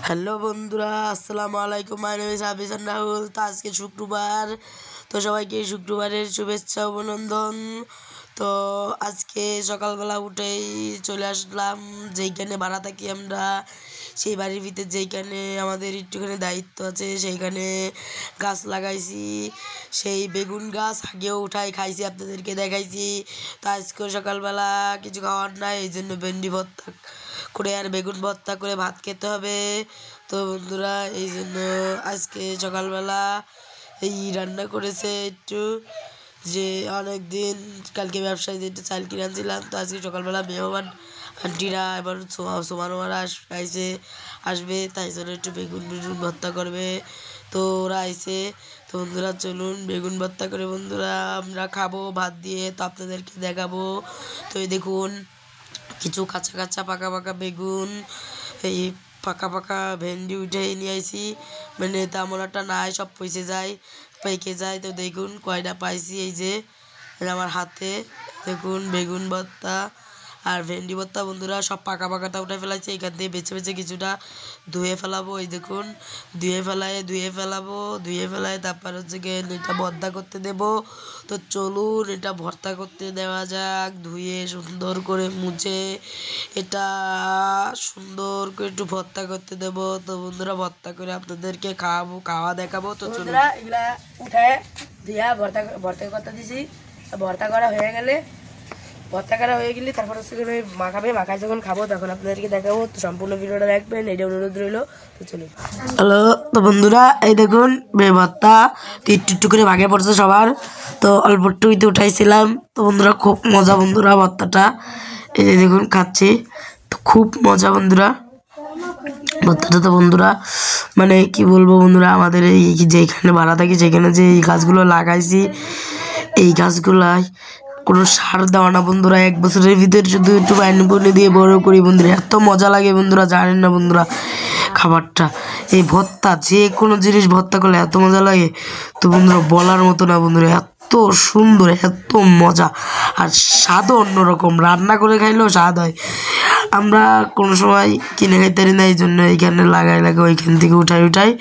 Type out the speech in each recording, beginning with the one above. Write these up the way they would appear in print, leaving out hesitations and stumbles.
Hello বন্ধুরা, আসসালামু আলাইকুম। My name is Habijan Rahul. তো আজকে শুক্রবার, তো সবাইকে শুক্রবারের শুভেচ্ছা অভিনন্দন। তো আজকে সকালবেলা উঠেই চলে আসলাম যেইখানে ভাড়া থাকি আমরা, সেই বাড়ির ভিতরে যেইখানে আমাদের একটুখানি দায়িত্ব আছে, সেইখানে গাছ লাগাইছি। সেই বেগুন গাছ আগেও উঠাই খাইছি, আপনাদেরকে দেখাইছি। তো আজকে সকালবেলা কিছু খাওয়ার নাই, এই জন্য ভেন্ডি ভর্তা করে আর বেগুন ভর্তা করে ভাত খেতে হবে। তো বন্ধুরা, এই জন্য আজকে সকালবেলা এই রান্না করেছে একটু, যে অনেক দিন কালকে ব্যবসায়ী একটু চাল কিনে আনছিলাম। তো আজকে সকালবেলা মেহমান আন্টিরা এবার সোমানোয়ারা আসবে, তাই জন্য একটু বেগুন ভর্তা করবে। তো ওরা আইসে। তো বন্ধুরা চলুন বেগুন ভর্তা করে বন্ধুরা আমরা খাবো ভাত দিয়ে। তো আপনাদেরকে দেখাবো। তো এই দেখুন, কিছু কাঁচা কাঁচা পাকা পাকা বেগুন, এই পাকা পাকা ভেন্ডি উঠেই নিয়ে আইছি, মানে তেমন একটা নাই, সব পচে যায়, পেকে যায়। তো দেখুন কয়টা পাইছি, এই যে আমার হাতে দেখুন বেগুন ভর্তা আর ভেন্ডি ভর্তা। বন্ধুরা সব পাকা পাকাটা উঠে ফেলাইছে, এখান থেকে বেছে বেছে কিছুটা ধুয়ে ফেলাবো। এই দেখুন ধুয়ে ফেলায় তারপর হচ্ছে গিয়ে এটা ভর্তা করতে দেব। তো চলুন এটা ভর্তা করতে দেওয়া যাক। ধুয়ে সুন্দর করে মুছে এটা সুন্দর করে একটু ভর্তা করতে দেব। তো বন্ধুরা ভর্তা করে আপনাদেরকে খাওয়া দেখাবো। তো চলুন এগুলা উঠায় দিয়া ভর্তা করতে দিছি। ভর্তা করা হয়ে গেলে তারপর হচ্ছে মাখাই যখন খাবো তখন আপনাদেরকে দেখাবো। তো সম্পূর্ণ ভিডিওটা দেখবেন, এটা অনুরোধ রইল। তো চলুন। হ্যালো, তো বন্ধুরা এই দেখুন ভর্তা একটু করে ভাগে পড়ছে সবার। তো অল্প একটু উঠাইছিলাম। তো বন্ধুরা খুব মজা বন্ধুরা ভর্তাটা, এই যে দেখুন খাচ্ছি। তো খুব মজা বন্ধুরা ভর্তাটা। তো বন্ধুরা মানে কি বলবো বন্ধুরা, আমাদের এই যেখানে ভাড়া থাকি সেখানে যে এই গাছগুলো লাগাইছি, এই গাছগুলাই কোনো সার দেওয়া না বন্ধুরা। 1 বছরের ভিতরে শুধু একটু পানি দিয়ে বড় করি বন্ধুরা। এত মজা লাগে বন্ধুরা, জানেন না বন্ধুরা খাবারটা। এই ভর্তা, যে কোনো জিনিস ভর্তা করলে এত মজা লাগে তো বন্ধুরা বলার মতো না বন্ধুরা। এত সুন্দর, এত মজা, আর স্বাদও অন্যরকম। রান্না করে খাইলেও স্বাদ হয়। আমরা কোনো সময় কিনে খাইতে পারি না, এই জন্য এইখানে লাগাই ওইখান থেকে উঠাই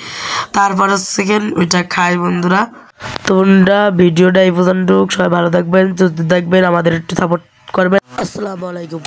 তারপর হচ্ছে ওইটা খাই বন্ধুরা। তো বন্ধুরা ভিডিওটা এই পর্যন্ত, সবাই ভালো থাকবেন, সুস্থ থাকবেন, আমাদের একটু সাপোর্ট করবেন। আসসালামু আলাইকুম।